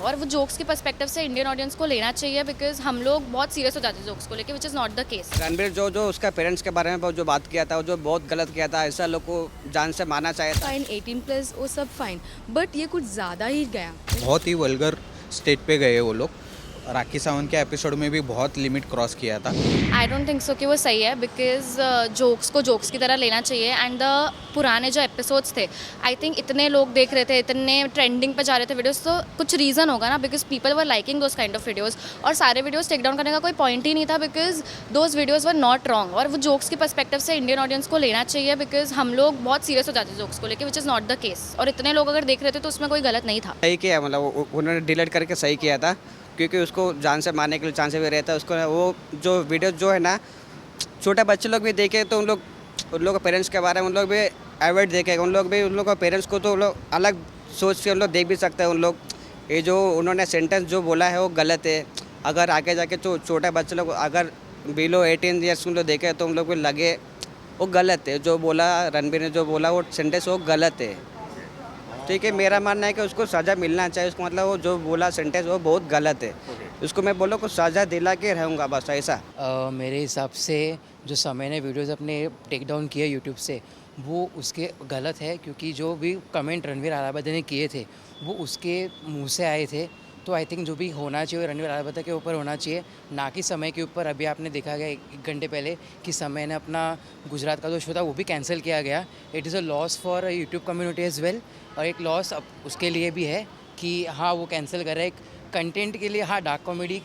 और वो जोक्स के पर्सपेक्टिव से इंडियन ऑडियंस को लेना चाहिए, बिकॉज हम लोग बहुत सीरियस हो जाते हैं जोक्स को लेके, which is not the case. Ranbir जो उसका पेरेंट्स के बारे में जो बात किया था, वो जो बहुत गलत किया था, ऐसा लोग को जान से मारना चाहिए था। फाइन 18+ वो सब फाइन, बट ये कुछ ज़्यादा ही गया। बहुत ही वल्गर स्टेट पे गए वो लोग। राखी सावंत के एपिसोड में भी बहुत लिमिट क्रॉस किया था। आई डोंट थिंक सो कि वो सही है, बिकॉज जोक्स को जोक्स की तरह लेना चाहिए। एंड द पुराने जो एपिसोड्स थे, आई थिंक इतने लोग देख रहे थे, इतने ट्रेंडिंग पे जा रहे थे वीडियोस, तो कुछ रीज़न होगा ना, because people were liking those kind of videos. और सारे वीडियोस टेक डाउन करने का कोई पॉइंट ही नहीं था, because those videos were not wrong. और वो जोक्स के पर्सपेक्टिव से इंडियन ऑडियंस को लेना चाहिए, बिकॉज हम लोग बहुत सीरियस हो जाते हैं जोक्स को लेकर, which is not the case. और इतने लोग अगर देख रहे थे तो उसमें कोई गलत नहीं था। सही किया, मतलब उन्होंने डिलीट करके सही किया था, क्योंकि उसको जान से मारने के लिए चांस भी रहता है। उसको वो जो वीडियो जो है ना, छोटे बच्चे लोग भी देखे तो उन लोग के पेरेंट्स के बारे में उन लोग भी अवॉइड देखेगा। उन लोग के पेरेंट्स को तो लोग अलग सोच से उन लोग देख भी सकते हैं। उन लोग ये जो उन्होंने सेंटेंस जो बोला है वो गलत है। अगर आगे जाके जो छोटे बच्चे लोग अगर बिलो 18 ईयर्स उन लोग देखे तो उन लोग को लगे वो गलत है। जो बोला रणबीर ने, जो बोला वो सेंटेंस वो गलत है। ठीक है, मेरा मानना है कि उसको सज़ा मिलना चाहिए। उसको मतलब वो जो बोला सेंटेंस वो बहुत गलत है। उसको मैं बोलो को सज़ा दिला के रहूँगा, बस ऐसा। मेरे हिसाब से जो समय ने वीडियोस अपने टेक डाउन किए यूट्यूब से, वो उसके गलत है, क्योंकि जो भी कमेंट रणवीर अलाहाबादी ने किए थे वो उसके मुंह से आए थे। तो आई थिंक जो भी होना चाहिए रणवीर अलाहाबादी के ऊपर होना चाहिए, ना कि समय के ऊपर। अभी आपने देखा गया एक घंटे पहले कि समय ने अपना गुजरात का जो शो था वो भी कैंसिल किया गया। It is a loss for YouTube community as well, और एक लॉस उसके लिए भी है कि हाँ वो कैंसिल कर रहा है। एक कंटेंट के लिए हाँ डार्क कॉमेडी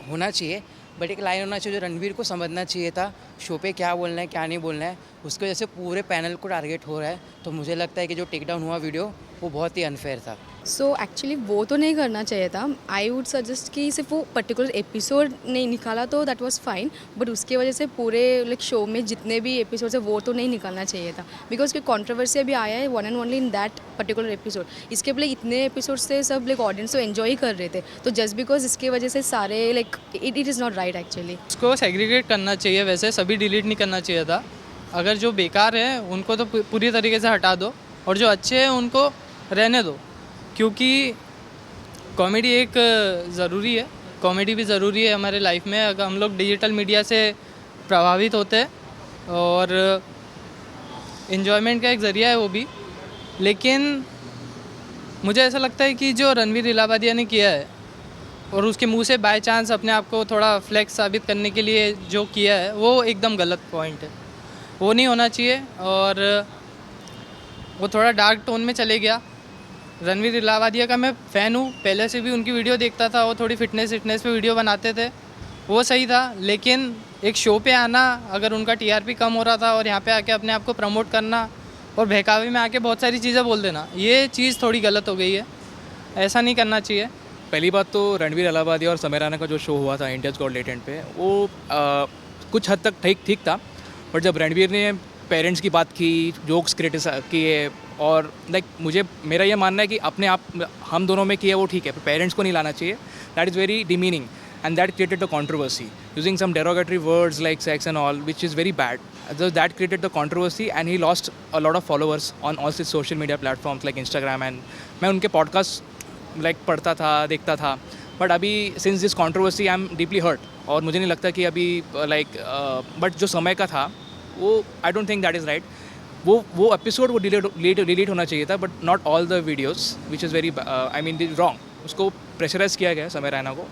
होना चाहिए, बट एक लाइन होना चाहिए जो रणवीर को समझना चाहिए था शो पे क्या बोलना है क्या नहीं बोलना है। उसकी वजह से पूरे पैनल को टारगेट हो रहा है। तो मुझे लगता है कि जो टेक डाउन हुआ वीडियो वो बहुत ही अनफेयर था। सो एक्चुअली वो तो नहीं करना चाहिए था। आई वुड सजेस्ट कि सिर्फ वो पर्टिकुलर एपिसोड नहीं निकाला तो दैट वाज फाइन, बट उसकी वजह से पूरे लाइक शो में जितने भी एपिसोड्स है वो तो नहीं निकालना चाहिए था, बिकॉज कोई कॉन्ट्रोवर्सी अभी आया है one and only in that particular episode. इसके पहले इतने एपिसोड्स थे, सब लाइक ऑडियंस तो एंजॉय कर रहे थे, तो जस्ट बिकॉज इसकी वजह से सारे like it is not right actually. उसको सेग्रीगेट करना चाहिए, वैसे सभी डिलीट नहीं करना चाहिए था। अगर जो बेकार है उनको तो पूरी तरीके से हटा दो, और जो अच्छे हैं उनको रहने दो, क्योंकि कॉमेडी एक ज़रूरी है। कॉमेडी भी ज़रूरी है हमारे लाइफ में। अगर हम लोग डिजिटल मीडिया से प्रभावित होते हैं और इन्जॉयमेंट का एक ज़रिया है वो भी, लेकिन मुझे ऐसा लगता है कि जो रणवीर इलाहाबादिया ने किया है और उसके मुंह से बाय चांस अपने आप को थोड़ा फ्लेक्स साबित करने के लिए जो किया है वो एकदम गलत पॉइंट है। वो नहीं होना चाहिए, और वो थोड़ा डार्क टोन में चले गया। रणवीर इलाहाबादिया का मैं फ़ैन हूँ, पहले से भी उनकी वीडियो देखता था। वो थोड़ी फिटनेस पे वीडियो बनाते थे, वो सही था। लेकिन एक शो पे आना, अगर उनका टीआरपी कम हो रहा था और यहाँ पे आके अपने आप को प्रमोट करना और बहकावे में आके बहुत सारी चीज़ें बोल देना, ये चीज़ थोड़ी गलत हो गई है। ऐसा नहीं करना चाहिए। पहली बात तो रणवीर अलाहाबादी और समय रैना का जो शो हुआ था इंडियाज़ गॉट लेटेंट पे, वो कुछ हद तक ठीक था। बट जब रणवीर ने पेरेंट्स की बात की, जोक्स क्रिटिसाइज किए, और मुझे मेरा ये मानना है कि अपने आप हम दोनों में किया वो ठीक है, पर पेरेंट्स को नहीं लाना चाहिए। That is very demeaning and that created the controversy using some derogatory words like sex and all, which is very bad. That created the controversy and he lost a lot of followers on all social media platforms like Instagram. And मैं उनके podcast पढ़ता था, देखता था. But अभी since this controversy I am deeply hurt, और मुझे नहीं लगता कि अभी बट जो समय का था वो I don't think that is right. वो एपिसोड वो डिलीट होना चाहिए था, but not all the videos, which is very I mean wrong. उसको प्रेशराइज किया गया समय रैना को,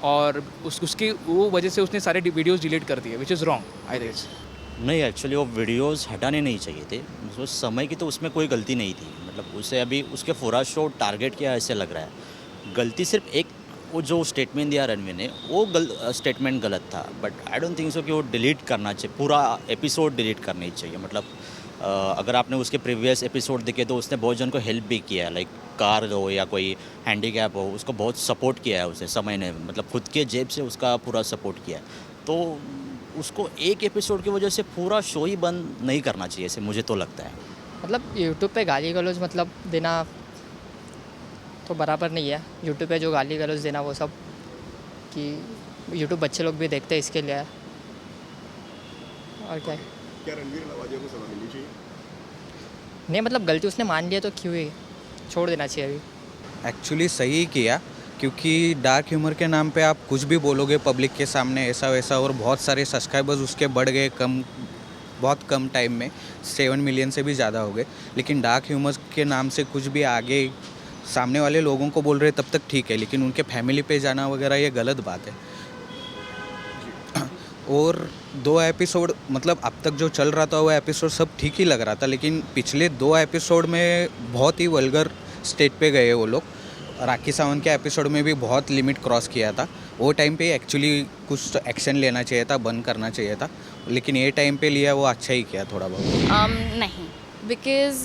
और उसकी वो वजह से उसने सारे वीडियोज़ डिलीट कर दिए, which is wrong I think. नहीं, एक्चुअली वो वीडियोस हटाने नहीं चाहिए थे. उस समय की तो उसमें कोई गलती नहीं थी. मतलब उसे अभी उसके पूरा शो टारगेट किया ऐसे लग रहा है. गलती सिर्फ एक वो जो स्टेटमेंट दिया रणवीर ने वो स्टेटमेंट गलत था. But I don't think so कि वो डिलीट करना चाहिए, पूरा एपिसोड डिलीट करना ही चाहिए. मतलब अगर आपने उसके प्रीवियस एपिसोड देखे तो उसने बहुत जन को हेल्प भी किया है. लाइक कार हो या कोई हैंडीकैप हो, उसको बहुत सपोर्ट किया है उसे समय ने. मतलब खुद के जेब से उसका पूरा सपोर्ट किया है. तो उसको एक एपिसोड की वजह से पूरा शो ही बंद नहीं करना चाहिए, ऐसे मुझे तो लगता है. मतलब यूट्यूब पे गाली गलौज मतलब देना तो बराबर नहीं है. यूट्यूब पे जो गाली गलौज देना वो सब कि यूट्यूब बच्चे लोग भी देखते हैं, इसके लिए है. और क्या है? क्या रणवीर अलाहाबादिया को सज़ा मिलनी चाहिए? नहीं, मतलब गलती उसने मान लिया तो क्यों ही छोड़ देना चाहिए अभी. एक्चुअली सही किया, क्योंकि डार्क ह्यूमर के नाम पे आप कुछ भी बोलोगे पब्लिक के सामने ऐसा वैसा, और बहुत सारे सब्सक्राइबर्स उसके बढ़ गए बहुत कम टाइम में 7 मिलियन से भी ज़्यादा हो गए। लेकिन डार्क ह्यूमर के नाम से कुछ भी आगे सामने वाले लोगों को बोल रहे तब तक ठीक है, लेकिन उनके फैमिली पे जाना वगैरह ये गलत बात है। और 2 एपिसोड मतलब अब तक जो चल रहा था वो एपिसोड सब ठीक ही लग रहा था, लेकिन पिछले 2 एपिसोड में बहुत ही वल्गर स्टेट पे गए वो लोग। राखी सावंत के एपिसोड में भी बहुत लिमिट क्रॉस किया था। वो टाइम पे एक्चुअली कुछ एक्शन लेना चाहिए था, बंद करना चाहिए था, लेकिन ये टाइम पे लिया वो अच्छा ही किया थोड़ा बहुत। नहीं, बिकॉज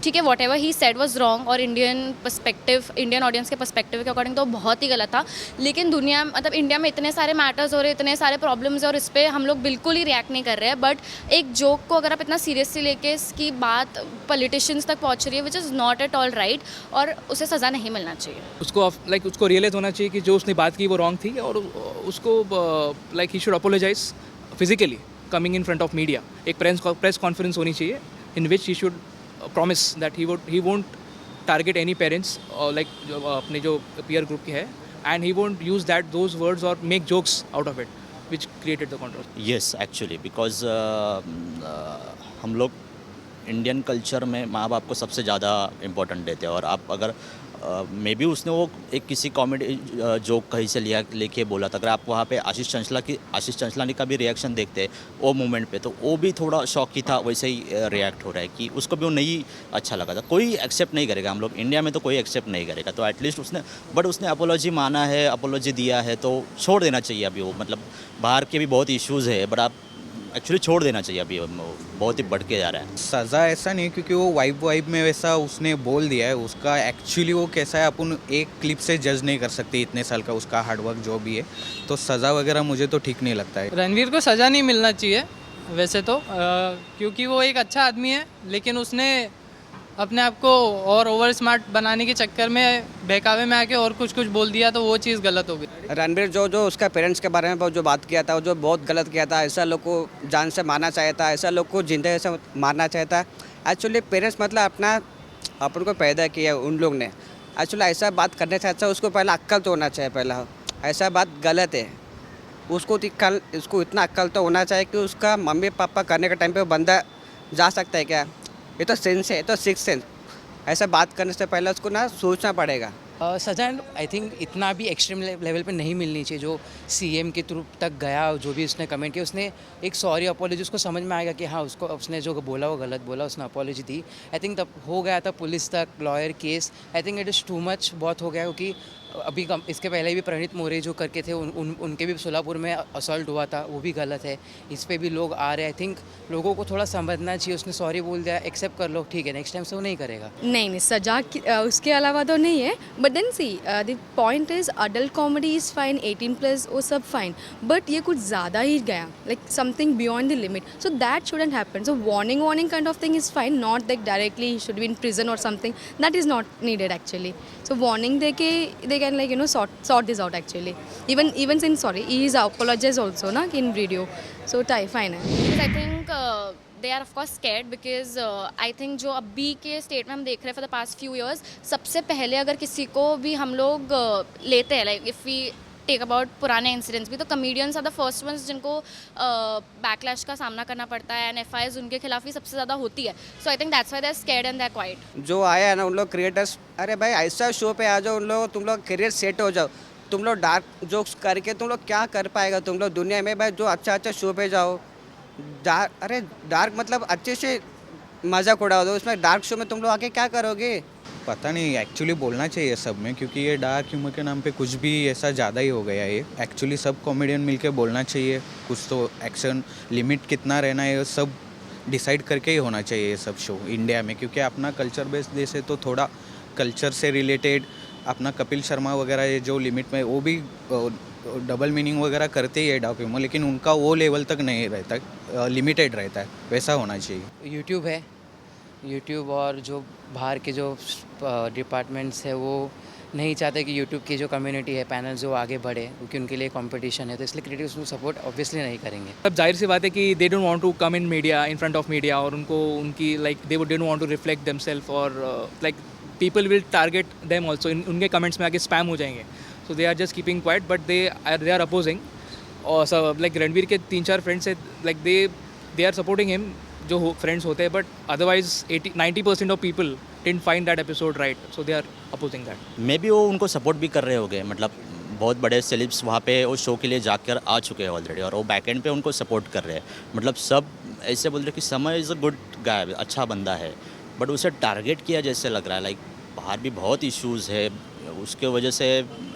ठीक है, what ever he said was wrong, और इंडियन ऑडियंस के पर्सपेक्टिव के अकॉर्डिंग तो बहुत ही गलत था। लेकिन दुनिया मतलब इंडिया में इतने सारे मैटर्स हो रहे, इतने सारे प्रॉब्लम्स है, और इस पर हम लोग बिल्कुल ही रिएक्ट नहीं कर रहे हैं। बट एक जोक को अगर आप इतना सीरियसली लेके इसकी बात पॉलिटिशियंस तक पहुंच रही है, which is not at all right, और उसे सज़ा नहीं मिलना चाहिए। उसको रियलाइज़ होना चाहिए कि जो उसने बात की वो रॉन्ग थी, और उसको ही should apologise physically coming in front of media. एक प्रेस कॉन्फ्रेंस होनी चाहिए in which he should promise that he won't target any parents or अपने जो peer group के है, and he won't use those words or make jokes out of it which created the controversy. Yes, actually, because हम लोग Indian culture में माँ बाप को सबसे ज़्यादा इम्पोर्टेंट देते हैं। और आप अगर मे बी उसने वो एक किसी कॉमेडी जोक कहीं से लेके बोला था, अगर आप वहाँ पे आशीष चंचलानी का भी रिएक्शन देखते वो मोमेंट पे, तो वो भी थोड़ा शॉकी था, वैसे ही रिएक्ट हो रहा है कि उसको भी वो नहीं अच्छा लगा था। कोई एक्सेप्ट नहीं करेगा, हम लोग इंडिया में तो कोई एक्सेप्ट नहीं करेगा। तो एटलीस्ट उसने अपोलॉजी माना है, अपोलॉजी दिया है, तो छोड़ देना चाहिए अभी वो। मतलब बाहर के भी बहुत इश्यूज़ है, बट आप एक्चुअली छोड़ देना चाहिए अभी, बहुत ही बढ़ के जा रहा है। सज़ा ऐसा नहीं, क्योंकि वो वाइब में वैसा उसने बोल दिया है। उसका एक्चुअली वो कैसा है अपन एक क्लिप से जज नहीं कर सकते, इतने साल का उसका हार्डवर्क जो भी है। तो सज़ा वगैरह मुझे तो ठीक नहीं लगता है। रणवीर को सज़ा नहीं मिलना चाहिए वैसे तो, क्योंकि वो एक अच्छा आदमी है, लेकिन उसने अपने आप को और ओवर स्मार्ट बनाने के चक्कर में बहकावे में आके और कुछ बोल दिया, तो वो चीज़ गलत हो गई। रणवीर जो उसका पेरेंट्स के बारे में जो बात किया था, वो जो बहुत गलत किया था। ऐसा लोग को जान से मारना चाहिए था, ऐसा लोग को जिंदगी से मारना चाहिए था। एक्चुअली पेरेंट्स मतलब अपन को पैदा किया उन लोग ने। एक्चुअली ऐसा बात करने से अच्छा उसको पहला अक्ल तो होना चाहिए। पहला ऐसा बात गलत है, उसको इतना अक्ल तो होना चाहिए कि उसका मम्मी पापा करने के टाइम पे वो बंदा जा सकता है क्या। ये तो सेंस है, ये तो सिक्स सेंस। ऐसा बात करने से पहले उसको ना सोचना पड़ेगा। सज़ा आई थिंक इतना भी एक्सट्रीम लेवल पे नहीं मिलनी चाहिए। जो सीएम के थ्रू तक गया, जो भी उसने कमेंट किया, उसने एक सॉरी अपॉलॉजी, उसको समझ में आएगा कि हाँ उसने जो बोला वो गलत बोला, उसने अपॉलॉजी दी। आई थिंक तब हो गया था पुलिस तक, lawyer case. I think it is too much, बहुत हो गया। क्योंकि अभी इसके पहले भी प्रणीत मोरे जो करके थे, उनके भी सोलापुर में असॉल्ट हुआ था, वो भी गलत है। इस पे भी लोग आ रहे हैं। आई थिंक लोगों को थोड़ा समझना चाहिए। उसने सॉरी बोल दिया, एक्सेप्ट कर लो, ठीक है, नेक्स्ट टाइम से वो नहीं करेगा। नहीं, सजा उसके अलावा तो नहीं है। But then see the point is adult comedy is fine, 18+ वो सब फाइन, बट ये कुछ ज़्यादा ही गया, like something beyond the limit, so that shouldn't happen. So warning kind of thing is fine, not that directly should be in prison और something, that is not needed actually. So warning दे के they can sort this out actually. Even saying sorry, he is apologized also na in video, so fine hai. I think they are of course scared because I think जो अभी के state में हम देख रहे हैं for the past few years, सबसे पहले अगर किसी को भी हम लोग लेते हैं, like if we take about पुराने इंसिडेंट्स भी, तो comedians are the first ones जिनको बैकलैश का सामना करना पड़ता है, एंड एफआईआर उनके खिलाफ ही सबसे ज़्यादा होती है। So I think that's why they are scared and they are quiet. जो आया है ना उन लोग क्रिएटर्स, अरे भाई ऐसा शो पे आ जाओ, तुम लोग करियर सेट हो जाओ। तुम लोग डार्क जोक्स करके तुम लोग क्या कर पाएगा तुम लोग दुनिया में। भाई जो अच्छा शो पे जाओ, डार्क मतलब अच्छे से मजाक उड़ा दो, उसमें डार्क शो में तुम लोग आके क्या करोगे। पता नहीं, एक्चुअली बोलना चाहिए सब में, क्योंकि ये डार्क ह्यूमर के नाम पे कुछ भी ऐसा ज़्यादा ही हो गया है। एक्चुअली सब कॉमेडियन मिलके बोलना चाहिए, कुछ तो एक्शन लिमिट कितना रहना है सब डिसाइड करके ही होना चाहिए ये सब शो इंडिया में। क्योंकि अपना कल्चर बेस्ड देश है, तो थोड़ा कल्चर से रिलेटेड अपना कपिल शर्मा वगैरह ये जो लिमिट में, वो भी डबल मीनिंग वगैरह करते ही है डार्क ह्यूमर, लेकिन उनका वो लेवल तक नहीं रहता, लिमिटेड रहता है, वैसा होना चाहिए। यूट्यूब है, यूट्यूब और जो बाहर के जो डिपार्टमेंट्स है वो नहीं चाहते कि यूट्यूब की जो कम्युनिटी है, पैनल जो आगे बढ़े, क्योंकि उनके लिए कंपटीशन है, तो इसलिए क्रिएटर्स को सपोर्ट ऑब्वियसली नहीं करेंगे। अब जाहिर सी बात है कि they don't want to come in media, in front of media, और उनको उनकी they don't want to reflect themselves, और people will target them also, उनके कमेंट्स में आके स्पैम हो जाएंगे. So they are just keeping quiet, but they are opposing. और सब लाइक रणवीर के 3-4 फ्रेंड्स है, like they are supporting him, जो फ्रेंड्स होते हैं, but otherwise 90% of people didn't find that episode right, so they are opposing that. Maybe वो उनको support भी कर रहे होंगे, मतलब बहुत बड़े सेलिब्स वहाँ पे उस शो के लिए जाकर आ चुके हैं ऑलरेडी, और वो बैक एंड पे उनको सपोर्ट कर रहे हैं. मतलब सब ऐसे बोल रहे कि समय इज़ अ गुड गाय, अच्छा बंदा है, बट उसे टारगेट किया जैसे लग रहा है. लाइक बाहर भी बहुत इश्यूज़ है, उसके वजह से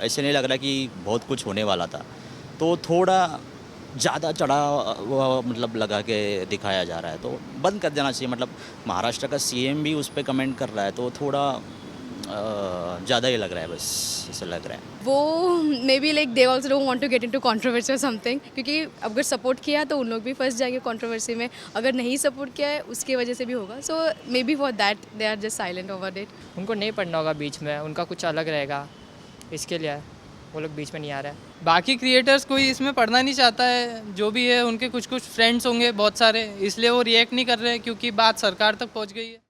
ऐसे नहीं लग रहा कि बहुत कुछ होने वाला था. तो थोड़ा ज़्यादा चढ़ा हुआ मतलब लगा के दिखाया जा रहा है, तो बंद कर देना चाहिए. मतलब महाराष्ट्र का सीएम भी उस पर कमेंट कर रहा है, तो थोड़ा ज़्यादा ही लग रहा है, बस ऐसा लग रहा है. वो maybe like they also don't want to get into controversy और समथिंग, क्योंकि अगर सपोर्ट किया तो उन लोग भी फंस जाएंगे कंट्रोवर्सी में, अगर नहीं सपोर्ट किया है उसकी वजह से भी होगा. So maybe for that they are just silent over it. उनको नहीं पढ़ना होगा बीच में, उनका कुछ अलग रहेगा, इसके लिए वो लोग बीच में नहीं आ रहे हैं. बाकी क्रिएटर्स कोई इसमें पढ़ना नहीं चाहता है, जो भी है उनके कुछ फ्रेंड्स होंगे बहुत सारे, इसलिए वो रिएक्ट नहीं कर रहे हैं, क्योंकि बात सरकार तक पहुंच गई है.